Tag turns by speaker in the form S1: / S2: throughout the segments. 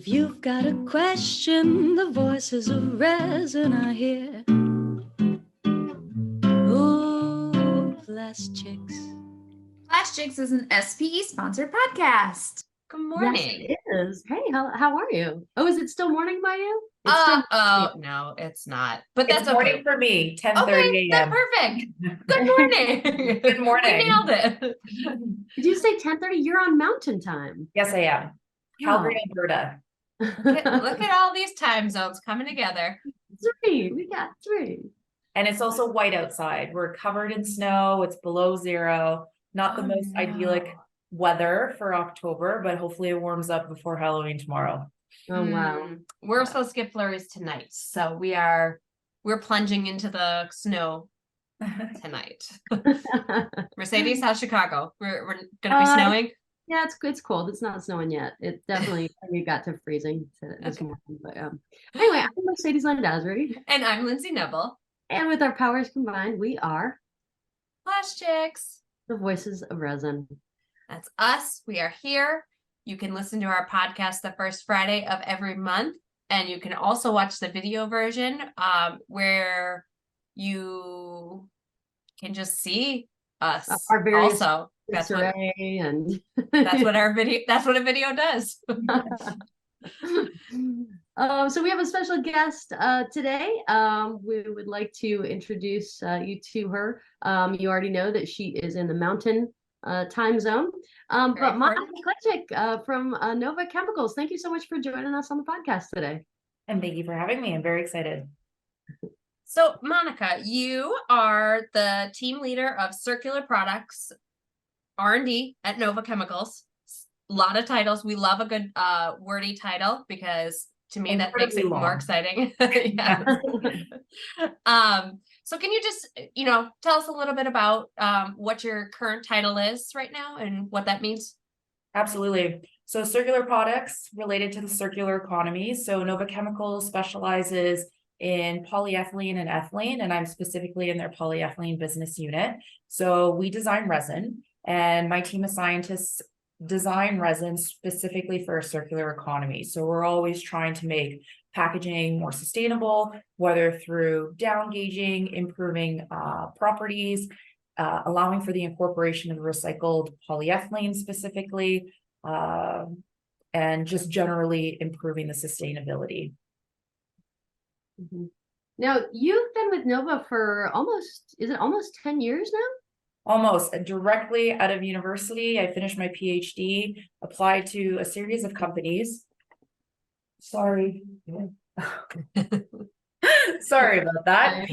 S1: If you've got a question, the voices of resin are here. Oh, PlastChicks.
S2: PlastChicks is an SPE sponsored podcast.
S3: Good morning.
S4: Yes, it is. Hey, how are you? Oh, is it still morning by you?
S3: No, it's not. But that's
S5: It's morning
S3: okay.
S5: for me, 10:30
S3: Okay,
S5: a.m.
S3: Perfect. Good morning.
S5: Good morning.
S3: We nailed it.
S4: Did you say 10:30? You're on Mountain Time.
S5: Yes, I am. Calgary, Alberta.
S3: Look at all these time zones coming together.
S4: Three. We got three.
S5: And it's also white outside. We're covered in snow. It's below zero. Not the most idyllic weather for October, but hopefully it warms up before Halloween tomorrow.
S4: Oh wow.
S3: We're supposed to get flurries tonight, so we're plunging into the snow tonight. Mercedes, how's Chicago? We're gonna be snowing.
S4: Yeah, it's cold. It's not snowing yet. It definitely got to freezing this morning. But anyway, I'm Mercedes Landazuri.
S3: And I'm Lynzie Nebel.
S4: And with our powers combined, we are
S3: PlastChicks.
S4: the voices of resin.
S3: That's us. We are here. You can listen to our podcast the first Friday of every month. And you can also watch the video version where you can just see us.
S4: Our various
S3: also. That's what
S4: and
S3: that's what a video does.
S4: So we have a special guest today. We would like to introduce you to her. You already know that she is in the Mountain time zone. But Monika Kleczek from Nova Chemicals, thank you so much for joining us on the podcast today.
S5: And thank you for having me. I'm very excited.
S3: So Monika, you are the team leader of Circular Products R&D at Nova Chemicals. A lot of titles. We love a good wordy title because to me that makes it more exciting. So can you just, tell us a little bit about what your current title is right now and what that means?
S5: Absolutely. So circular products related to the circular economy. So Nova Chemicals specializes in polyethylene and ethylene, and I'm specifically in their polyethylene business unit. So we design resin, and my team of scientists design resin specifically for a circular economy. So we're always trying to make packaging more sustainable, whether through downgauging, improving properties, allowing for the incorporation of recycled polyethylene specifically, and just generally improving the sustainability.
S4: Mm-hmm. Now, you've been with Nova for almost 10 years now?
S5: Almost. Directly out of university, I finished my PhD, applied to a series of companies. Sorry. Sorry about that.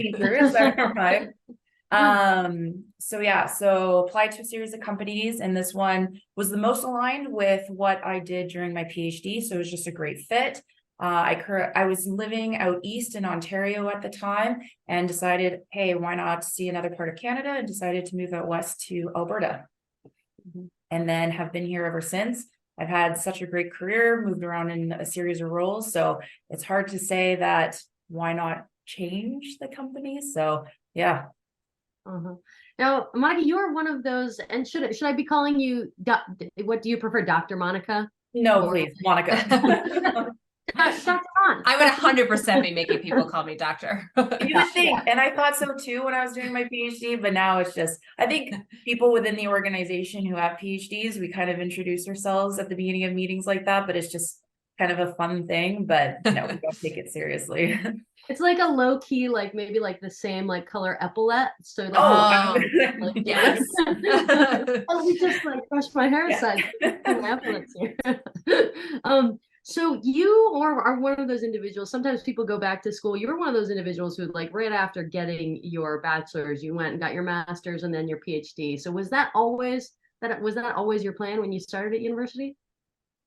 S5: So applied to a series of companies, and this one was the most aligned with what I did during my PhD. So it was just a great fit. I was living out east in Ontario at the time and decided, hey, why not see another part of Canada, and decided to move out west to Alberta. And then have been here ever since. I've had such a great career, moved around in a series of roles. So it's hard to say that why not change the company. So yeah.
S4: Now, Monika, you're one of those, and should I be calling you, what do you prefer, Dr. Monika?
S5: No, please, Monika.
S3: I would 100% be making people call me doctor.
S5: You would think, and I thought so too when I was doing my PhD, but now it's just, I think people within the organization who have PhDs, we kind of introduce ourselves at the beginning of meetings like that, but it's just kind of a fun thing, but no, we don't take it seriously.
S4: It's like a low key, like maybe like the same like color epaulette. So like,
S3: yes.
S4: We just like brushed my hair aside. Epaulettes here. So you are one of those individuals. Sometimes people go back to school. You're one of those individuals who, like, right after getting your bachelor's, you went and got your master's and then your PhD. So was that always your plan when you started at university?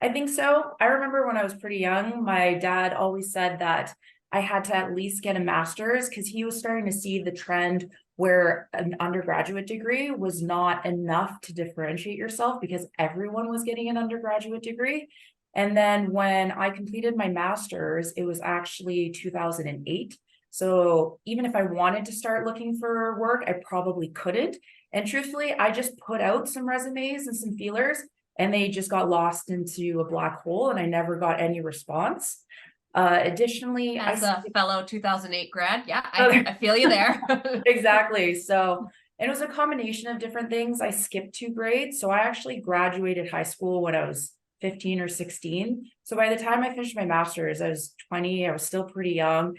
S5: I think so. I remember when I was pretty young, my dad always said that I had to at least get a master's because he was starting to see the trend where an undergraduate degree was not enough to differentiate yourself because everyone was getting an undergraduate degree. And then when I completed my master's, it was actually 2008. So even if I wanted to start looking for work, I probably couldn't. And truthfully, I just put out some resumes and some feelers, and they just got lost into a black hole, and I never got any response. Additionally,
S3: As a fellow 2008 grad, yeah,
S5: Okay.
S3: I feel you there.
S5: Exactly. So it was a combination of different things. I skipped 2 grades. So I actually graduated high school when I was 15 or 16. So by the time I finished my master's, I was 20. I was still pretty young.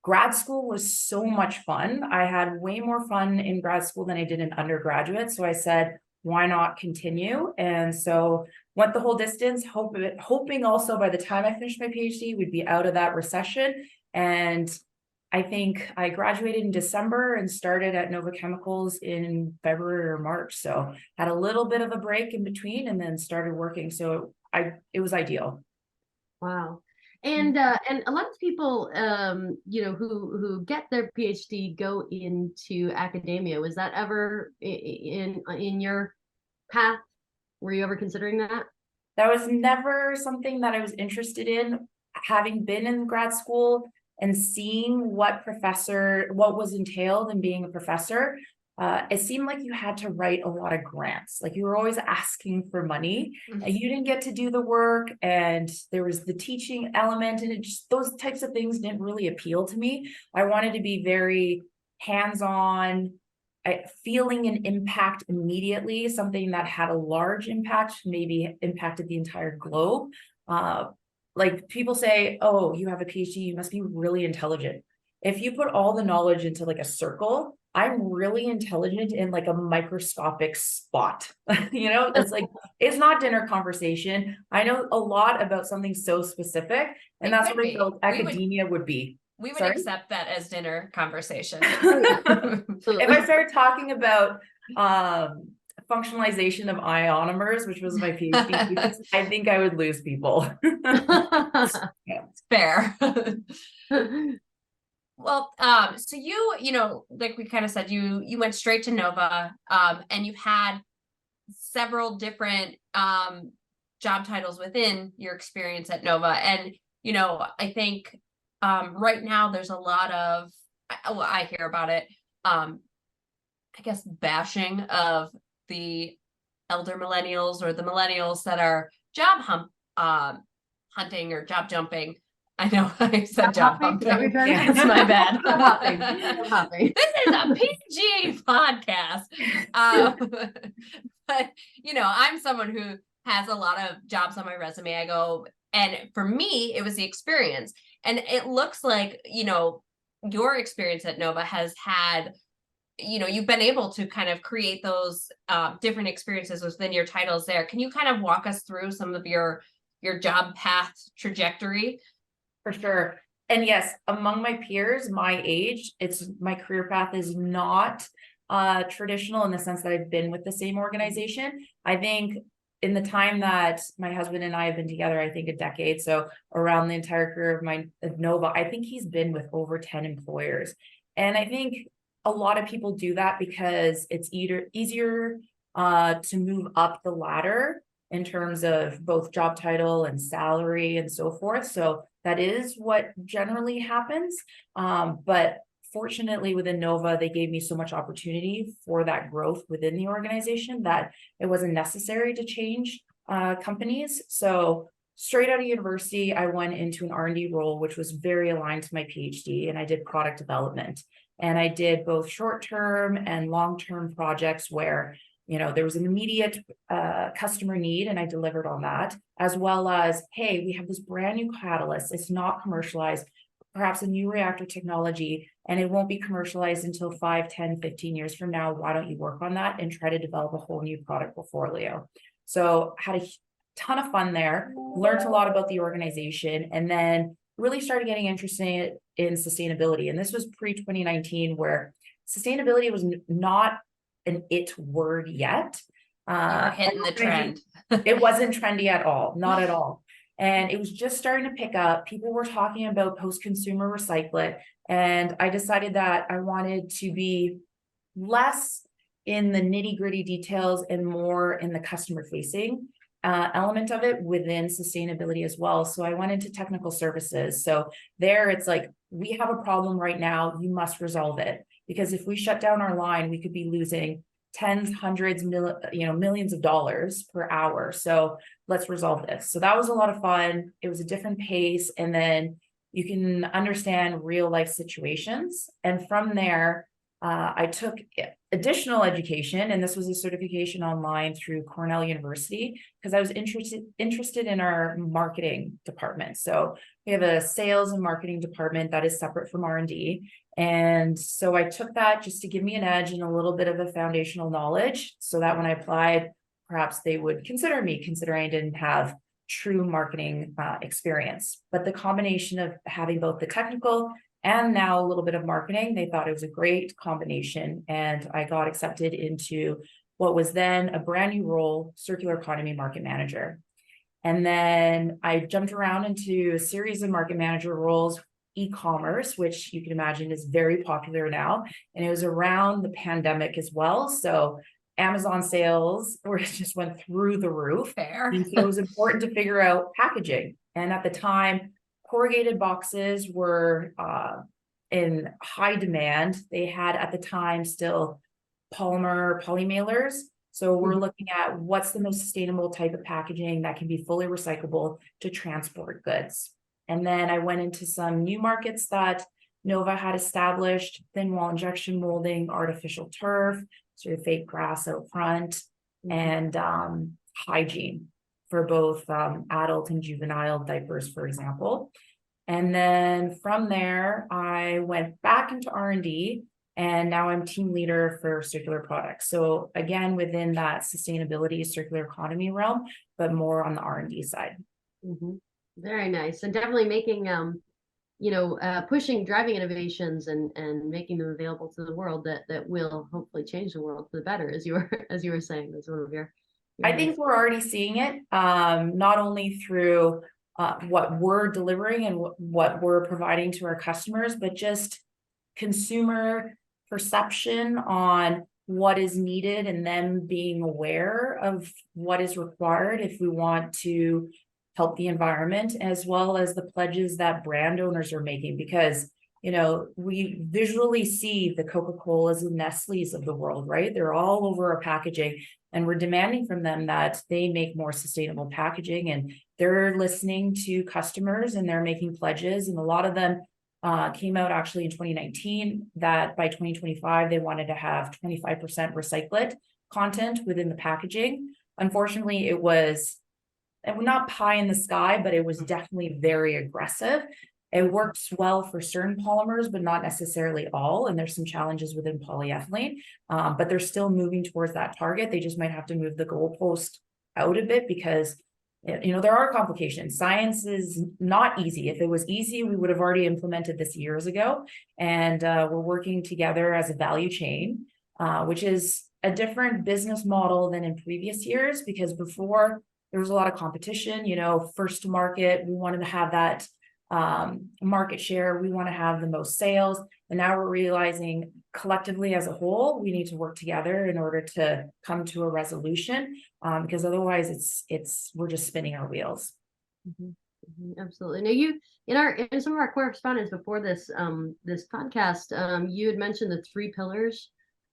S5: Grad school was so much fun. I had way more fun in grad school than I did in undergraduate. So I said, why not continue? And so went the whole distance, hoping also by the time I finished my PhD, we'd be out of that recession. And I think I graduated in December and started at Nova Chemicals in February or March. So had a little bit of a break in between and then started working. So it was ideal.
S4: Wow. And a lot of people, who get their PhD go into academia. Was that ever in your path? Were you ever considering that?
S5: That was never something that I was interested in. Having been in grad school and seeing what was entailed in being a professor, it seemed like you had to write a lot of grants. Like you were always asking for money. You didn't get to do the work, and there was the teaching element, and those types of things didn't really appeal to me. I wanted to be very hands-on, feeling an impact immediately, something that had a large impact, maybe impacted the entire globe. Like people say, oh, you have a PhD, you must be really intelligent. If you put all the knowledge into like a circle, I'm really intelligent in like a microscopic spot. It's like, it's not dinner conversation. I know a lot about something so specific, and that's what I felt academia would be.
S3: We would accept that as dinner conversation.
S5: If I started talking about functionalization of ionomers, which was my PhD, I think I would lose people.
S3: Fair. Well, so like we kind of said, you went straight to Nova, and you've had several different job titles within your experience at Nova. And, I think right now there's a lot of, I hear about it, I guess, bashing of the elder millennials or the millennials that are job hunting or job jumping. I know I said job humping. It's my bad.
S4: Hopping.
S3: This is a PG podcast. But I'm someone who has a lot of jobs on my resume. I go, and for me, it was the experience. And it looks like, your experience at Nova has had, you've been able to kind of create those different experiences within your titles there. Can you kind of walk us through some of your job path trajectory?
S5: For sure. And yes, among my peers, my age, my career path is not traditional in the sense that I've been with the same organization. I think in the time that my husband and I have been together, I think a decade. So around the entire career of Nova, I think he's been with over 10 employers. And I think a lot of people do that because it's easier to move up the ladder in terms of both job title and salary and so forth. So that is what generally happens. But fortunately within Nova, they gave me so much opportunity for that growth within the organization that it wasn't necessary to change companies. So straight out of university, I went into an R&D role, which was very aligned to my PhD, and I did product development. And I did both short-term and long-term projects where there was an immediate customer need, and I delivered on that, as well as, hey, we have this brand new catalyst. It's not commercialized, perhaps a new reactor technology, and it won't be commercialized until 5, 10, 15 years from now. Why don't you work on that and try to develop a whole new product portfolio? So had a ton of fun there, learned a lot about the organization, and then really started getting interested in sustainability. And this was pre-2019, where sustainability was not an it word yet.
S3: Hitting the trend.
S5: It wasn't trendy at all, not at all. And it was just starting to pick up. People were talking about post-consumer recycling. And I decided that I wanted to be less in the nitty-gritty details and more in the customer-facing element of it within sustainability as well. So I went into technical services. So there it's like, we have a problem right now, you must resolve it. Because if we shut down our line, we could be losing tens, hundreds, millions of dollars per hour. So let's resolve this. So that was a lot of fun. It was a different pace. And then you can understand real life situations. And from there, I took additional education, and this was a certification online through Cornell University because I was interested in our marketing department. So we have a sales and marketing department that is separate from R&D. And so I took that just to give me an edge and a little bit of a foundational knowledge so that when I applied, perhaps they would consider me, considering I didn't have true marketing experience. But the combination of having both the technical and now a little bit of marketing, they thought it was a great combination. And I got accepted into what was then a brand new role, circular economy market manager. And then I jumped around into a series of market manager roles, e-commerce, which you can imagine is very popular now. And it was around the pandemic as well. So Amazon sales just went through the roof.
S3: Fair.
S5: And so it was important to figure out packaging. And at the time, corrugated boxes were in high demand. They had at the time still poly mailers. So we're looking at what's the most sustainable type of packaging that can be fully recyclable to transport goods. And then I went into some new markets that Nova had established: thin wall injection molding, artificial turf, sort of fake grass out front, and hygiene for both adult and juvenile diapers, for example. And then from there, I went back into R&D, and now I'm team leader for circular products. So again, within that sustainability, circular economy realm, but more on the R&D side.
S4: Very nice. And definitely making, pushing, driving innovations and making them available to the world that will hopefully change the world for the better, as you were saying. That's one of your
S5: I think we're already seeing it, not only through what we're delivering and what we're providing to our customers, but just consumer perception on what is needed and them being aware of what is required if we want to help the environment, as well as the pledges that brand owners are making. Because we visually see the Coca-Colas and Nestle's of the world, right? They're all over our packaging, and we're demanding from them that they make more sustainable packaging, and they're listening to customers and they're making pledges. And a lot of them came out actually in 2019 that by 2025, they wanted to have 25% recycled content within the packaging. Unfortunately, it was not pie in the sky, but it was definitely very aggressive. It works well for certain polymers, but not necessarily all. And there's some challenges within polyethylene, but they're still moving towards that target. They just might have to move the goalpost out a bit because, there are complications. Science is not easy. If it was easy, we would have already implemented this years ago. And we're working together as a value chain, which is a different business model than in previous years, because before there was a lot of competition, first to market, we wanted to have that market share, we want to have the most sales. And now we're realizing collectively as a whole, we need to work together in order to come to a resolution, because otherwise we're just spinning our wheels.
S4: Absolutely. Now in some of our correspondence before this podcast, you had mentioned the 3 pillars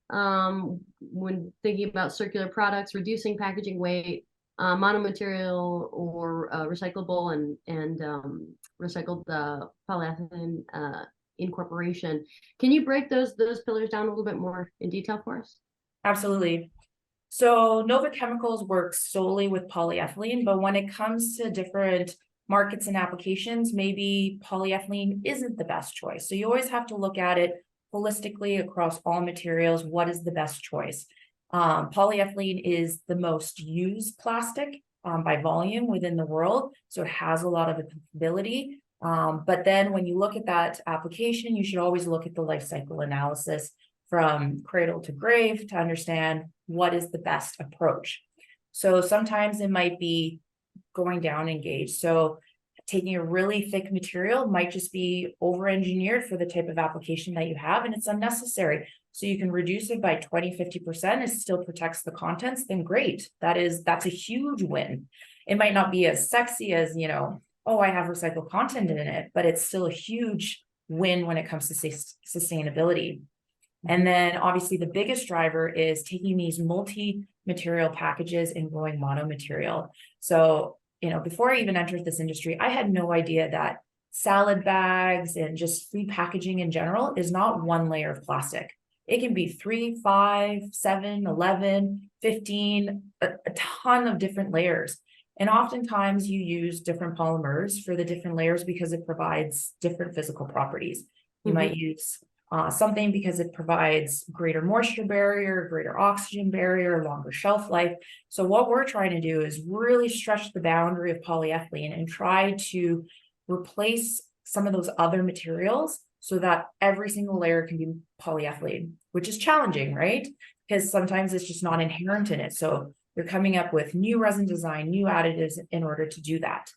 S4: when thinking about circular products: reducing packaging weight, monomaterial or recyclable and recycled polyethylene incorporation. Can you break those pillars down a little bit more in detail for us?
S5: Absolutely. So Nova Chemicals works solely with polyethylene, but when it comes to different markets and applications, maybe polyethylene isn't the best choice. So you always have to look at it holistically across all materials. What is the best choice? Polyethylene is the most used plastic by volume within the world, so it has a lot of applicability. But then when you look at that application, you should always look at the life cycle analysis from cradle to grave to understand what is the best approach. So sometimes it might be going down in gauge. So taking a really thick material might just be over-engineered for the type of application that you have, and it's unnecessary. So you can reduce it by 20-50%, it still protects the contents, then great. That's a huge win. It might not be as sexy as, oh, I have recycled content in it, but it's still a huge win when it comes to sustainability. And then obviously the biggest driver is taking these multi-material packages and going mono-material. So, before I even entered this industry, I had no idea that salad bags and just food packaging in general is not one layer of plastic. It can be 3, 5, 7, 11, 15, a ton of different layers. And oftentimes you use different polymers for the different layers because it provides different physical properties. You might use something because it provides greater moisture barrier, greater oxygen barrier, longer shelf life. So what we're trying to do is really stretch the boundary of polyethylene and try to replace some of those other materials so that every single layer can be polyethylene, which is challenging, right? Because sometimes it's just not inherent in it. So you're coming up with new resin design, new additives in order to do that.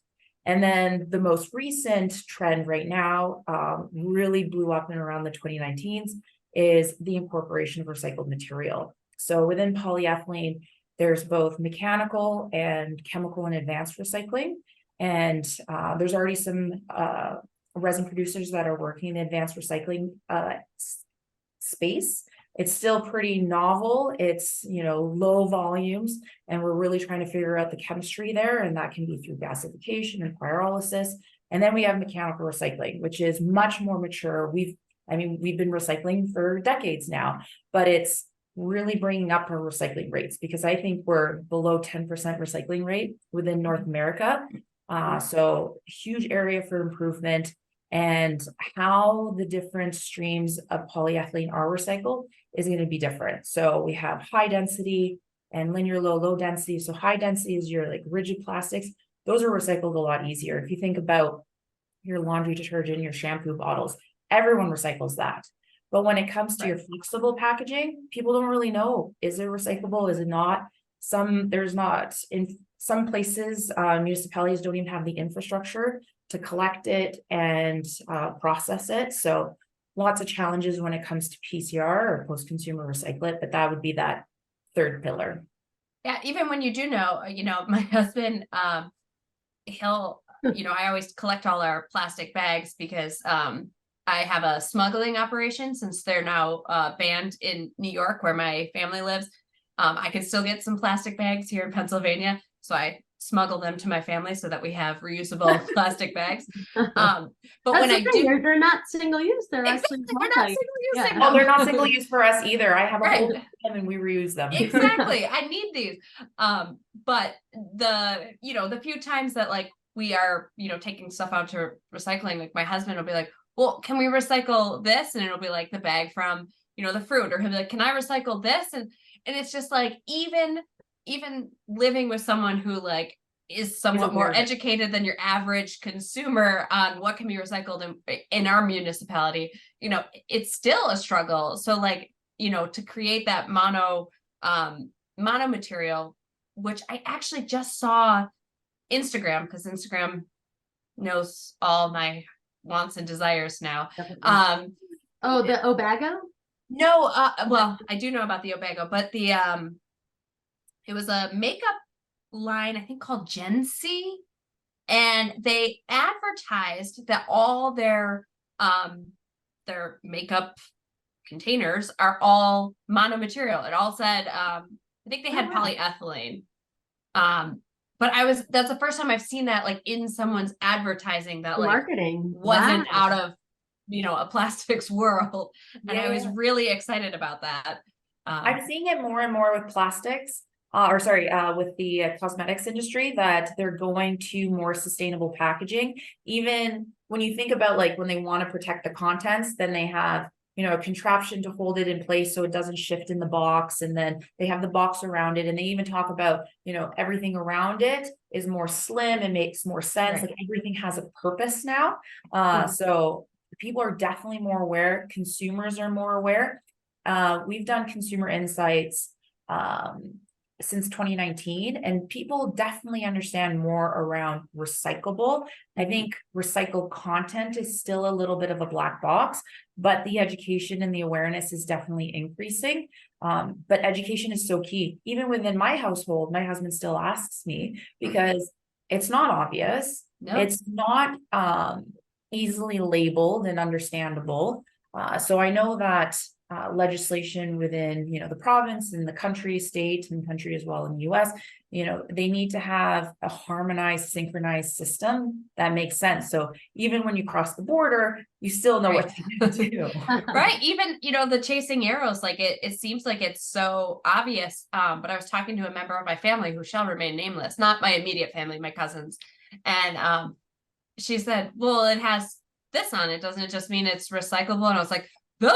S5: And then the most recent trend right now, really blew up in around the 2019s, is the incorporation of recycled material. So within polyethylene, there's both mechanical and chemical and advanced recycling. And there's already some resin producers that are working in the advanced recycling space. It's still pretty novel. It's, low volumes, and we're really trying to figure out the chemistry there. And that can be through gasification and pyrolysis. And then we have mechanical recycling, which is much more mature. We've been recycling for decades now, but it's really bringing up our recycling rates, because I think we're below 10% recycling rate within North America. So huge area for improvement. And how the different streams of polyethylene are recycled is going to be different. So we have high density and linear low density. So high density is your rigid plastics. Those are recycled a lot easier. If you think about your laundry detergent, your shampoo bottles, everyone recycles that. But when it comes to your flexible packaging, people don't really know, is it recyclable? Is it not? There's not. In some places, municipalities don't even have the infrastructure to collect it and process it. So lots of challenges when it comes to PCR or post-consumer recyclate, but that would be that third pillar.
S3: Yeah, even when you do know, my husband, he'll, I always collect all our plastic bags because I have a smuggling operation since they're now banned in New York where my family lives. I can still get some plastic bags here in Pennsylvania. So I smuggle them to my family so that we have reusable plastic bags. But when I do,
S4: they're not single use. They're actually
S3: we're not single use.
S4: Yeah.
S5: Oh, they're not single use for us either. I have a whole them and we reuse them.
S3: Exactly. I need these. But the few times that we are, taking stuff out to recycling, my husband will be like, well, can we recycle this? And it'll be the bag from, the fruit, or he'll be like, can I recycle this? And it's just even living with someone who is somewhat more educated than your average consumer on what can be recycled in our municipality, it's still a struggle. So to create that mono material, which I actually just saw Instagram, because Instagram knows all my wants and desires now.
S4: The Obago?
S3: No, well, I do know about the Obago, but it was a makeup line, I think called Gen C, and they advertised that all their makeup containers are all monomaterial. It all said, I think they had polyethylene. But that's the first time I've seen that in someone's advertising that
S4: marketing
S3: wasn't out of a plastics world. And I was really excited about that.
S5: I'm seeing it more and more with plastics. With the cosmetics industry, that they're going to more sustainable packaging. Even when you think about when they want to protect the contents, then they have, a contraption to hold it in place so it doesn't shift in the box. And then they have the box around it. And they even talk about, everything around it is more slim and makes more sense.
S3: Right.
S5: Everything has a purpose now. So people are definitely more aware. Consumers are more aware. We've done consumer insights since 2019, and people definitely understand more around recyclable. I think recycled content is still a little bit of a black box, but the education and the awareness is definitely increasing. But education is so key. Even within my household, my husband still asks me because it's not obvious.
S3: No.
S5: It's not easily labeled and understandable. So I know that legislation within, the province and the country, state and country as well in the US, they need to have a harmonized, synchronized system that makes sense. So even when you cross the border, you still know what to do.
S3: Right. Even, the chasing arrows, like it seems like it's so obvious. But I was talking to a member of my family who shall remain nameless, not my immediate family, my cousins. And she said, well, it has this on it. Doesn't it just mean it's recyclable? And I was like, do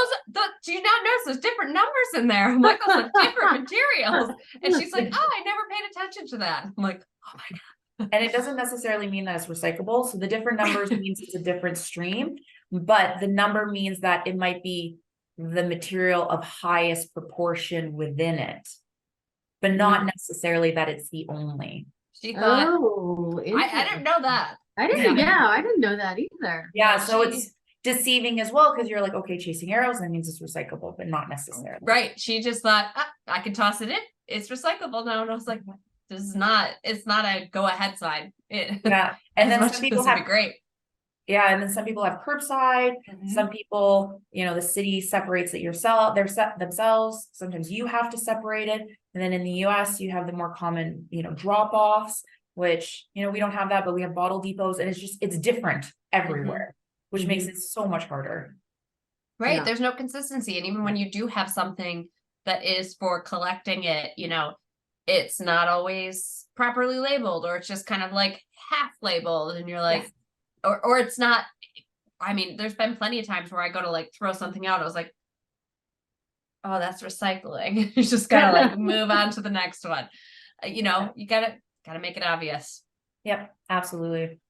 S3: you not notice there's different numbers in there? I'm like, those are different materials. And she's like, oh, I never paid attention to that. I'm like, oh my God.
S5: And it doesn't necessarily mean that it's recyclable. So the different numbers means it's a different stream, but the number means that it might be the material of highest proportion within it, but not necessarily that it's the only.
S3: She thought,
S4: Oh,
S3: I didn't know that.
S4: I didn't know that either.
S5: Yeah, so it's deceiving as well, because you're like, okay, chasing arrows, that means it's recyclable, but not necessarily.
S3: Right. She just thought, I can toss it in. It's recyclable now. And I was like, it's not a go ahead sign.
S5: Yeah. And then some people have
S3: great.
S5: Yeah. And then some people have curbside. Some people, the city separates it themselves. Sometimes you have to separate it. And then in the US, you have the more common, drop offs, which, we don't have that, but we have bottle depots, and it's different everywhere, which makes it so much harder.
S3: Right. Yeah. There's no consistency. And even when you do have something that is for collecting it, it's not always properly labeled, or it's just kind of like half labeled. And you're like, or it's not, I mean, there's been plenty of times where I go to like throw something out. I was like, oh, that's recycling. You just gotta like move on to the next one. You gotta make it obvious.
S5: Yep, absolutely.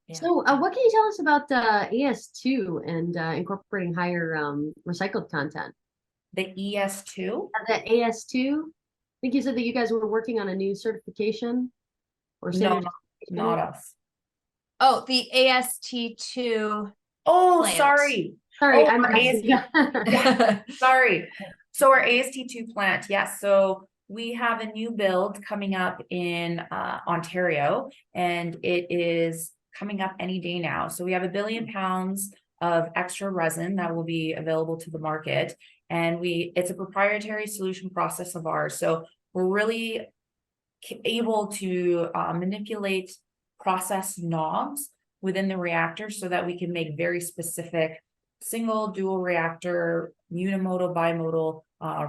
S4: Yeah. So what can you tell us about AS2 and incorporating higher recycled content?
S5: The ES2?
S4: The AS2? I think you said that you guys were working on a new certification or
S5: no, not us.
S3: Oh, the AST2.
S5: Oh,
S3: plant.
S5: Sorry,
S4: I'm
S5: sorry. So our AST2 plant, yes. So we have a new build coming up in Ontario, and it is coming up any day now. So we have 1 billion pounds of extra resin that will be available to the market. And it's a proprietary solution process of ours. So we're really able to manipulate process knobs within the reactor so that we can make very specific single, dual reactor, unimodal, bimodal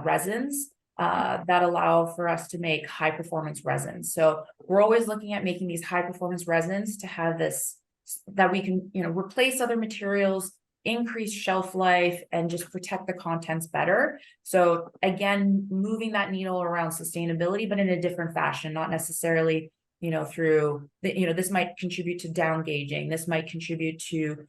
S5: resins that allow for us to make high performance resins. So we're always looking at making these high performance resins to have this, that we can, replace other materials, increase shelf life, and just protect the contents better. So again, moving that needle around sustainability, but in a different fashion, not necessarily, through the, this might contribute to downgauging. This might contribute to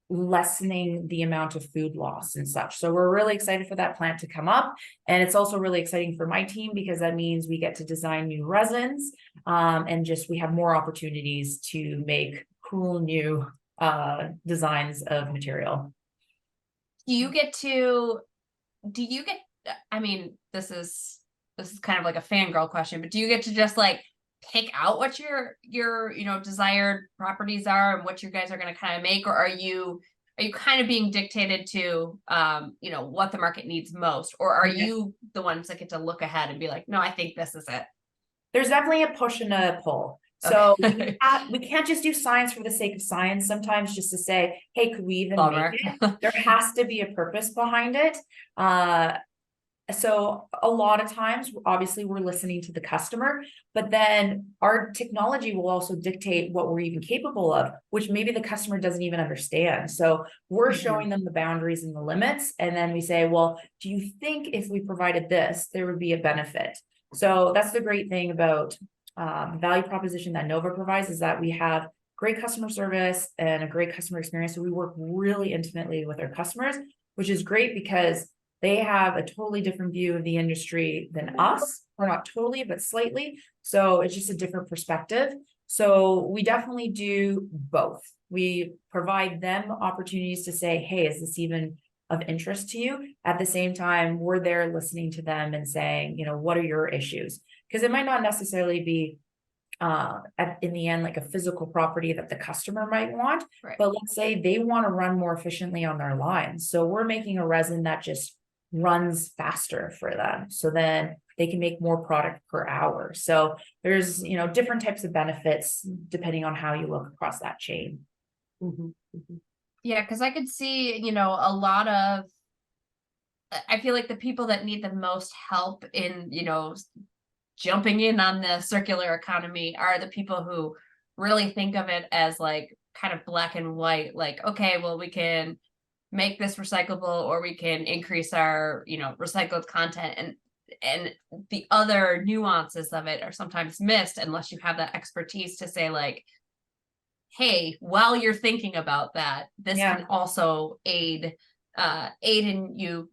S5: lessening the amount of food loss and such. So we're really excited for that plant to come up. And it's also really exciting for my team because that means we get to design new resins and we have more opportunities to make cool new designs of material.
S3: I mean, this is kind of like a fangirl question, but do you get to just like pick out what your desired properties are and what you guys are going to kind of make, or are you kind of being dictated to what the market needs most, or are you the ones that get to look ahead and be like, no, I think this is it?
S5: There's definitely a push and a pull. So we can't just do science for the sake of science. Sometimes just to say, hey, could we even make it? There has to be a purpose behind it. So a lot of times, obviously, we're listening to the customer, but then our technology will also dictate what we're even capable of, which maybe the customer doesn't even understand. So we're showing them the boundaries and the limits. And then we say, well, do you think if we provided this, there would be a benefit? So that's the great thing about the value proposition that Nova provides, is that we have great customer service and a great customer experience. So we work really intimately with our customers, which is great because they have a totally different view of the industry than us, or not totally, but slightly. So it's just a different perspective. So we definitely do both. We provide them opportunities to say, hey, is this even of interest to you? At the same time, we're there listening to them and saying, what are your issues? Because it might not necessarily be in the end, like a physical property that the customer might want.
S3: Right.
S5: But let's say they want to run more efficiently on their lines. So we're making a resin that just runs faster for them. So then they can make more product per hour. So there's, different types of benefits depending on how you look across that chain.
S4: Mhm, mhm.
S3: Yeah, because I could see, a lot of, I feel like the people that need the most help in, jumping in on the circular economy are the people who really think of it as like kind of black and white, like, okay, well, we can make this recyclable or we can increase our, recycled content, and the other nuances of it are sometimes missed unless you have that expertise to say like, hey, while you're thinking about that, this
S5: Yeah.
S3: can also aid in you,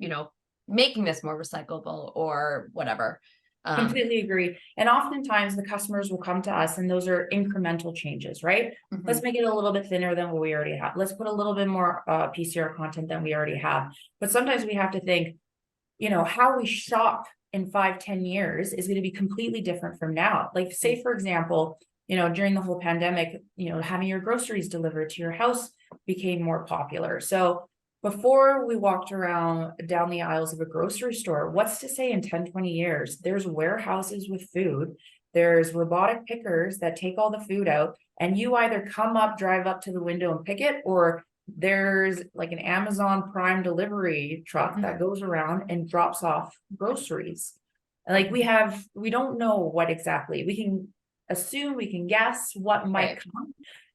S3: making this more recyclable or whatever.
S5: Completely agree. And oftentimes the customers will come to us and those are incremental changes, right?
S3: Mhm.
S5: Let's make it a little bit thinner than what we already have. Let's put a little bit more PCR content than we already have. But sometimes we have to think, how we shop in 5-10 years is going to be completely different from now. Like say, for example, during the whole pandemic, having your groceries delivered to your house became more popular. So before we walked around down the aisles of a grocery store, what's to say in 10-20 years, there's warehouses with food, there's robotic pickers that take all the food out, and you either drive up to the window and pick it, or there's like an Amazon Prime delivery truck that goes around and drops off groceries. Like we don't know what exactly, we can assume, we can guess what might come,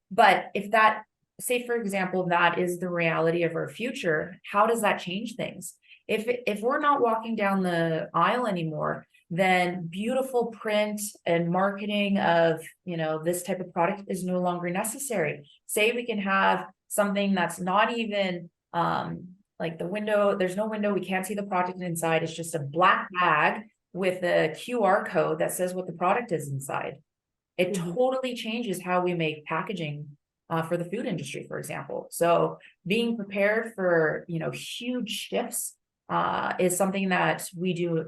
S5: but if that, say for example, that is the reality of our future, how does that change things? If we're not walking down the aisle anymore, then beautiful print and marketing of, this type of product is no longer necessary. Say we can have something that's not even like the window, there's no window, we can't see the product inside, it's just a black bag with a QR code that says what the product is inside. It totally changes how we make packaging for the food industry, for example. So being prepared for, huge shifts is something that we do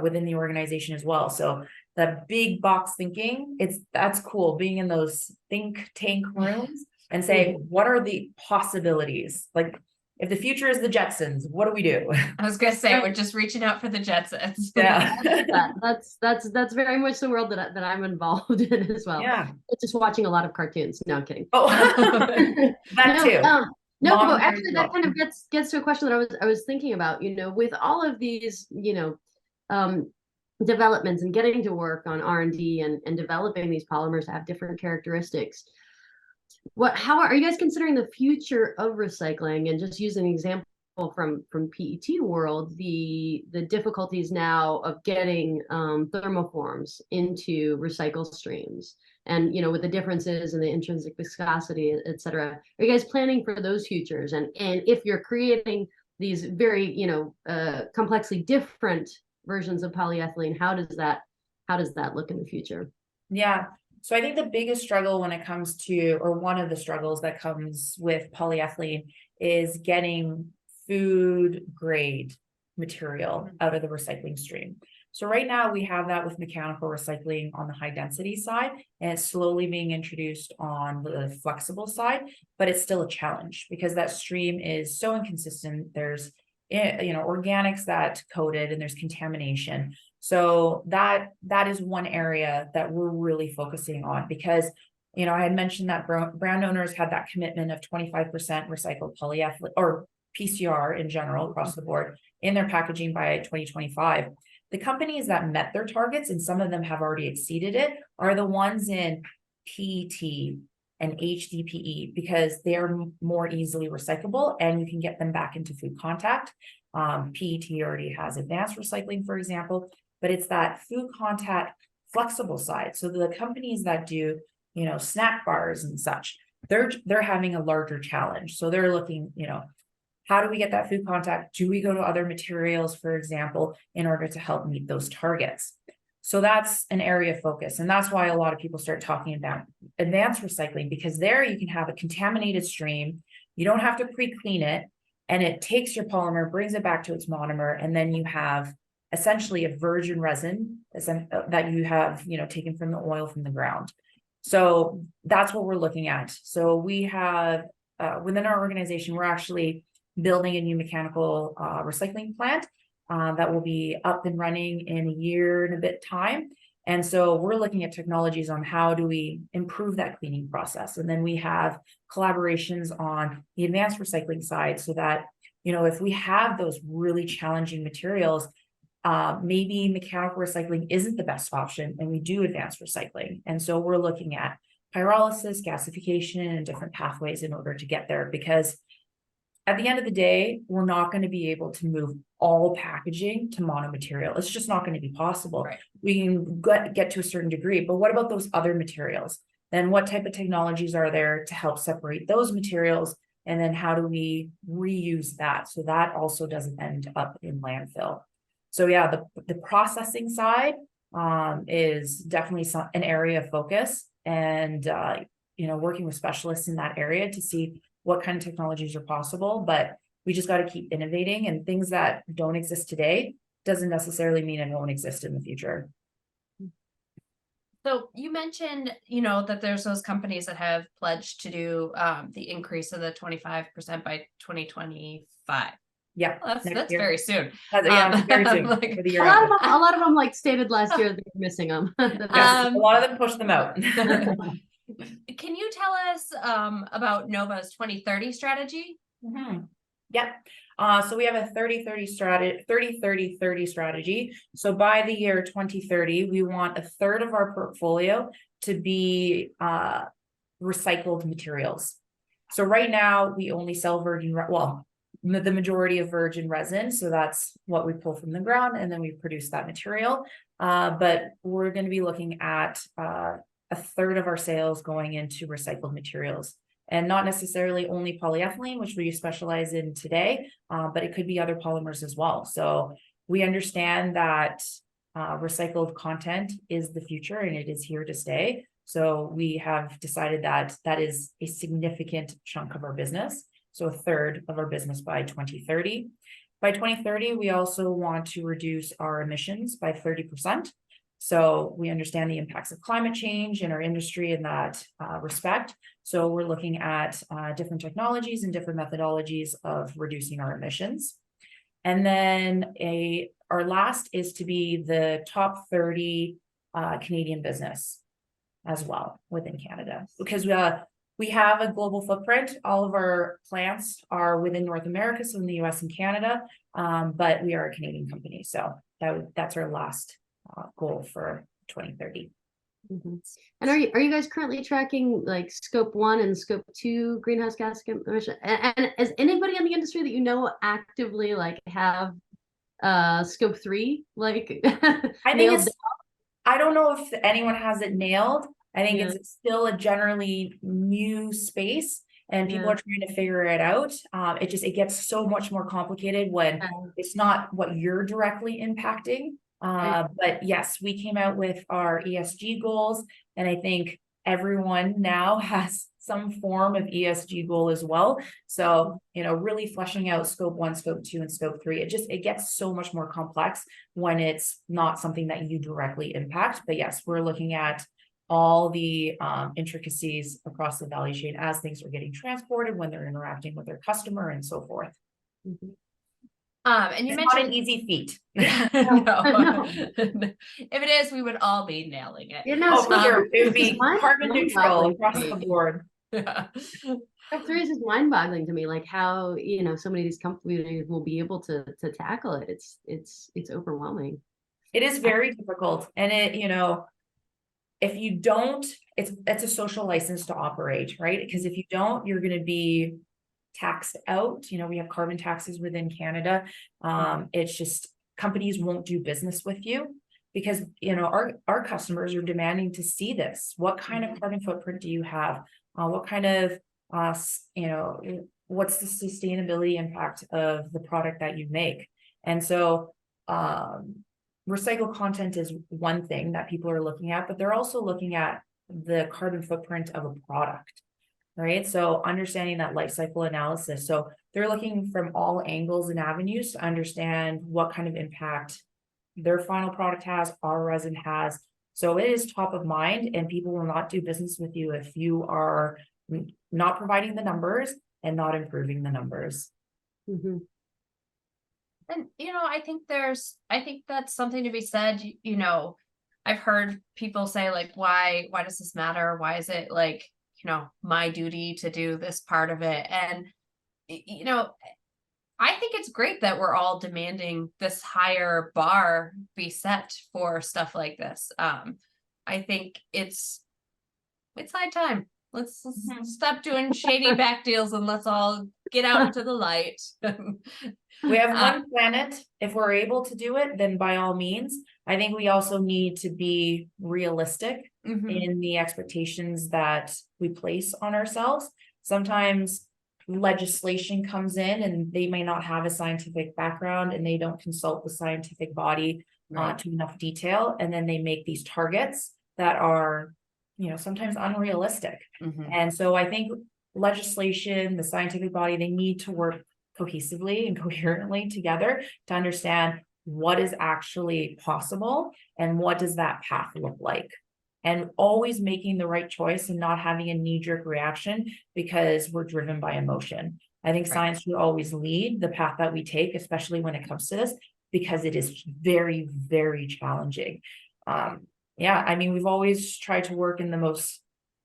S5: within the organization as well. So the big box thinking, that's cool, being in those think tank rooms and say, what are the possibilities? Like if the future is the Jetsons, what do we do?
S3: I was gonna say, we're just reaching out for the Jetsons.
S5: Yeah.
S4: That's very much the world that I'm involved in as well.
S5: Yeah.
S4: Just watching a lot of cartoons. No, I'm kidding.
S5: Oh, that too.
S4: No, but actually that kind of gets to a question that I was thinking about, with all of these, developments and getting to work on R&D and developing these polymers to have different characteristics. How are you guys considering the future of recycling? And just use an example from PET world, the difficulties now of getting thermoforms into recycle streams, and with the differences in the intrinsic viscosity, et cetera. Are you guys planning for those futures? And if you're creating these very complexly different versions of polyethylene, how does that look in the future?
S5: Yeah. So I think the biggest struggle when it comes to, or one of the struggles that comes with polyethylene, is getting food grade material out of the recycling stream. So right now we have that with mechanical recycling on the high density side, and it's slowly being introduced on the flexible side, but it's still a challenge because that stream is so inconsistent. There's organics that coated and there's contamination. So that is one area that we're really focusing on, because I had mentioned that brand owners had that commitment of 25% recycled polyethylene or PCR in general across the board in their packaging by 2025. The companies that met their targets, and some of them have already exceeded it, are the ones in PET and HDPE, because they are more easily recyclable and you can get them back into food contact. PET already has advanced recycling, for example, but it's that food contact flexible side. So the companies that do, snack bars and such, they're having a larger challenge. So they're looking, how do we get that food contact? Do we go to other materials, for example, in order to help meet those targets? So that's an area of focus. And that's why a lot of people start talking about advanced recycling, because there you can have a contaminated stream. You don't have to pre-clean it, and it takes your polymer, brings it back to its monomer, and then you have essentially a virgin resin that you have, taken from the oil from the ground. So that's what we're looking at. So we have within our organization, we're actually building a new mechanical recycling plant that will be up and running in a year and a bit time. And so we're looking at technologies on how do we improve that cleaning process. And then we have collaborations on the advanced recycling side so that, if we have those really challenging materials, maybe mechanical recycling isn't the best option and we do advanced recycling. And so we're looking at pyrolysis, gasification, and different pathways in order to get there, because at the end of the day, we're not going to be able to move all packaging to monomaterial. It's just not going to be possible.
S3: Right.
S5: We can get to a certain degree, but what about those other materials? Then what type of technologies are there to help separate those materials? And then how do we reuse that so that also doesn't end up in landfill? So yeah, the processing side is definitely an area of focus, and working with specialists in that area to see what kind of technologies are possible. But we just got to keep innovating, and things that don't exist today doesn't necessarily mean it won't exist in the future.
S3: So you mentioned, that there's those companies that have pledged to do the increase of the 25% by 2025.
S5: Yeah,
S3: Well, that's very soon.
S5: Very soon.
S3: Like,
S5: for the year
S4: A lot
S5: after.
S4: of them, stated last year that they're missing them.
S5: Yes, a lot of them push them out.
S3: Can you tell us about Nova's 2030 strategy?
S5: Yeah. So we have a 30-30 strategy, 30-30-30 strategy. So by the year 2030, we want a third of our portfolio to be recycled materials. So right now we only sell the majority of virgin resin. So that's what we pull from the ground and then we produce that material. But we're going to be looking at a third of our sales going into recycled materials, and not necessarily only polyethylene, which we specialize in today, but it could be other polymers as well. So we understand that recycled content is the future and it is here to stay. So we have decided that that is a significant chunk of our business. So a third of our business by 2030. By 2030, we also want to reduce our emissions by 30%. So we understand the impacts of climate change in our industry in that respect. So we're looking at different technologies and different methodologies of reducing our emissions. And then our last is to be the top 30 Canadian business as well within Canada, because we have a global footprint. All of our plants are within North America, so in the US and Canada, but we are a Canadian company. So that's our last goal for 2030.
S4: Mm-hmm. And are you guys currently tracking like scope 1 and scope 2 greenhouse gas emission? And is anybody in the industry that actively like have scope 3 like
S5: I think I don't know if anyone has it nailed. I think it's still a generally new space and people are trying to figure it out. It gets so much more complicated when it's not what you're directly impacting. But yes, we came out with our ESG goals, and I think everyone now has some form of ESG goal as well. So, really fleshing out scope 1, scope 2, and scope 3, it gets so much more complex when it's not something that you directly impact. But yes, we're looking at all the intricacies across the value chain as things are getting transported, when they're interacting with their customer, and so forth.
S4: Mm-hmm.
S3: And you
S5: it's
S3: mentioned
S5: not an easy feat.
S3: No. If it is, we would all be nailing it.
S5: For sure. It would be carbon neutral across the board.
S3: Yeah.
S4: Scope 3 is just mind-boggling to me, like how so many of these companies will be able to tackle it. It's overwhelming.
S5: It is very difficult, and if you don't, it's a social license to operate, right? Because if you don't, you're going to be taxed out. We have carbon taxes within Canada. It's just companies won't do business with you because our customers are demanding to see this. What kind of carbon footprint do you have? What kind of what's the sustainability impact of the product that you make? And so recycled content is one thing that people are looking at, but they're also looking at the carbon footprint of a product, right? So understanding that life cycle analysis. So they're looking from all angles and avenues to understand what kind of impact their final product has, our resin has. So it is top of mind, and people will not do business with you if you are not providing the numbers and not improving the numbers.
S4: Mhm.
S3: And, I think that's something to be said. I've heard people say, like, why does this matter? Why is it like, my duty to do this part of it? And, I think it's great that we're all demanding this higher bar be set for stuff like this. I think it's high time. Let's stop doing shady back deals and let's all get out into the light.
S5: We have one planet. If we're able to do it, then by all means. I think we also need to be realistic in the expectations that we place on ourselves. Sometimes legislation comes in and they may not have a scientific background and they don't consult the scientific body to enough detail. And then they make these targets that are, sometimes unrealistic. And so I think legislation, the scientific body, they need to work cohesively and coherently together to understand what is actually possible and what does that path look like. And always making the right choice and not having a knee-jerk reaction because we're driven by emotion. I think science should always lead the path that we take, especially when it comes to this, because it is very, very challenging. We've always tried to work in the most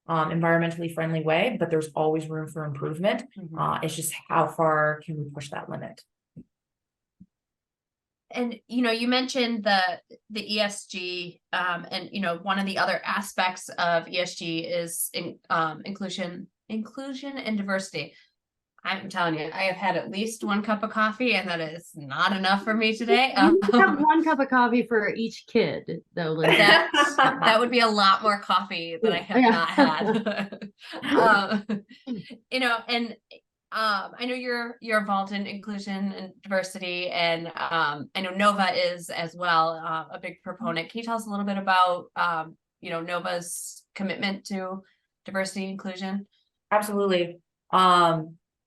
S5: environmentally friendly way, but there's always room for improvement. It's just how far can we push that limit?
S3: And you mentioned the ESG, and one of the other aspects of ESG is inclusion and diversity. I'm telling you, I have had at least one cup of coffee, and that is not enough for me today.
S4: You have one cup of coffee for each kid, though, Lynzie.
S3: That would be a lot more coffee than I have not had. And I know you're involved in inclusion and diversity, and I know Nova is as well, a big proponent. Can you tell us a little bit about Nova's commitment to diversity and inclusion?
S5: Absolutely.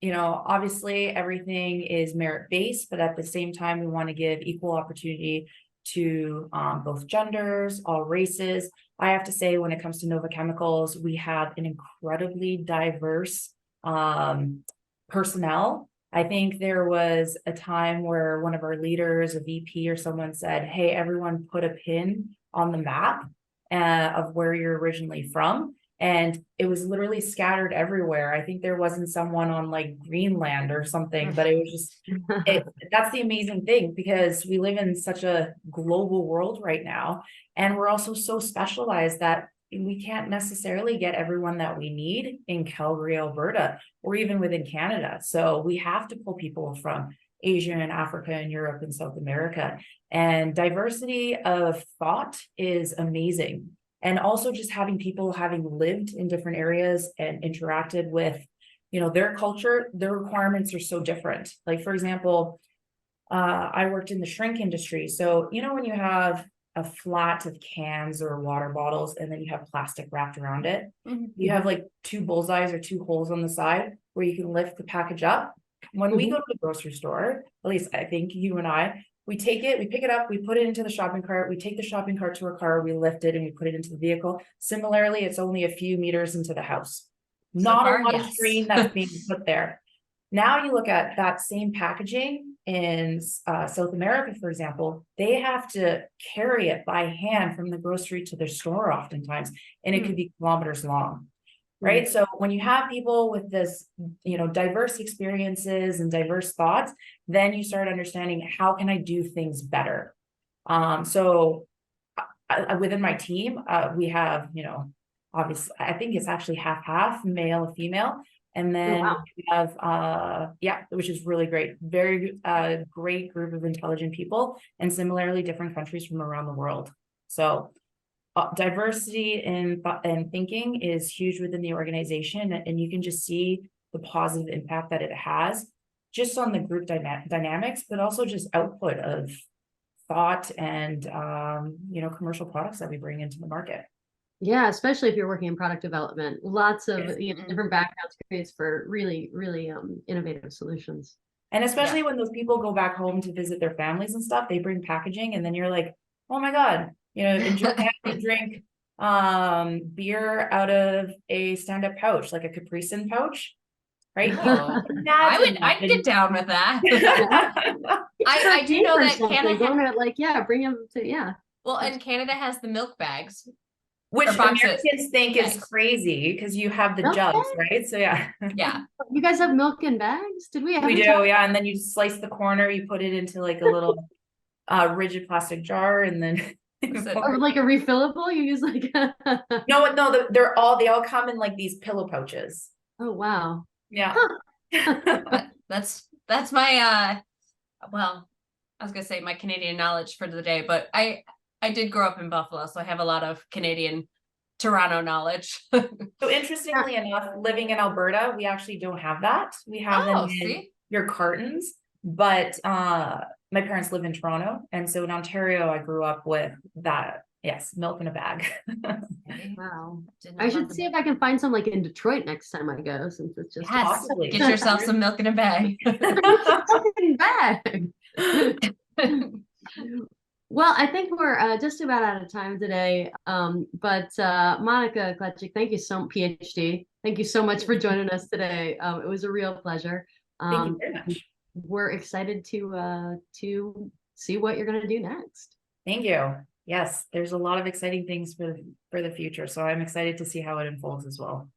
S5: Obviously everything is merit-based, but at the same time, we want to give equal opportunity to both genders, all races. I have to say, when it comes to Nova Chemicals, we have an incredibly diverse personnel. I think there was a time where one of our leaders, a VP or someone, said, hey, everyone put a pin on the map of where you're originally from. And it was literally scattered everywhere. I think there wasn't someone on like Greenland or something, but it was just, that's the amazing thing, because we live in such a global world right now. And we're also so specialized that we can't necessarily get everyone that we need in Calgary, Alberta, or even within Canada. So we have to pull people from Asia and Africa and Europe and South America. And diversity of thought is amazing. And also just having people having lived in different areas and interacted with, their culture, their requirements are so different. Like, for example, I worked in the shrink industry. So, when you have a flat of cans or water bottles and then you have plastic wrapped around it, you have like two bullseyes or two holes on the side where you can lift the package up. When we go to the grocery store, at least I think you and I, we take it, we pick it up, we put it into the shopping cart, we take the shopping cart to our car, we lift it and we put it into the vehicle. Similarly, it's only a few meters into the house. Not a lot of screen that's being put there. Now you look at that same packaging in South America, for example, they have to carry it by hand from the grocery to their store oftentimes, and it could be kilometers long. Right. So when you have people with this, diverse experiences and diverse thoughts, then you start understanding, how can I do things better? So within my team, we have, obviously, I think it's actually half male and female. And then we have, which is really great. Very great group of intelligent people, and similarly different countries from around the world. So diversity in thinking is huge within the organization, and you can just see the positive impact that it has just on the group dynamics, but also just output of thought and commercial products that we bring into the market.
S4: Yeah, especially if you're working in product development, lots of different backgrounds creates for really, really innovative solutions.
S5: And especially when those people go back home to visit their families and stuff, they bring packaging, and then you're like, oh my God, in Japan they drink beer out of a stand-up pouch, like a Capri Sun pouch, right?
S3: Oh, I'd get down with that. I do know that Canada,
S4: bring them to,
S3: well, and Canada has the milk bags.
S5: Which
S3: Or boxes.
S5: Americans think is
S3: Bags.
S5: crazy because you have the
S4: Milk
S5: jugs,
S4: bags?
S5: right? So yeah.
S3: Yeah.
S4: You guys have milk in bags? Did we?
S5: We do, yeah. And then you slice the corner, you put it into like a little rigid plastic jar, and then
S4: Like a refillable? You use like
S5: no, they all come in like these pillow pouches.
S4: Oh wow.
S5: Yeah.
S3: That's my well, I was gonna say my Canadian knowledge for the day, but I did grow up in Buffalo, so I have a lot of Canadian Toronto knowledge.
S5: So interestingly enough, living in Alberta, we actually don't have that. We have them in your cartons, but my parents live in Toronto, and so in Ontario, I grew up with that. Yes, milk in a bag.
S4: Wow. I should see if I can find some like in Detroit next time I go, since it's just
S5: possibly.
S3: Get yourself some milk in a bag.
S4: bag. Well, I think we're just about out of time today. But Monika Kleczek, thank you PhD. Thank you so much for joining us today. It was a real pleasure.
S5: Thank you very much.
S4: We're excited to see what you're going to do next.
S5: Thank you. Yes, there's a lot of exciting things for the future, so I'm excited to see how it unfolds as well.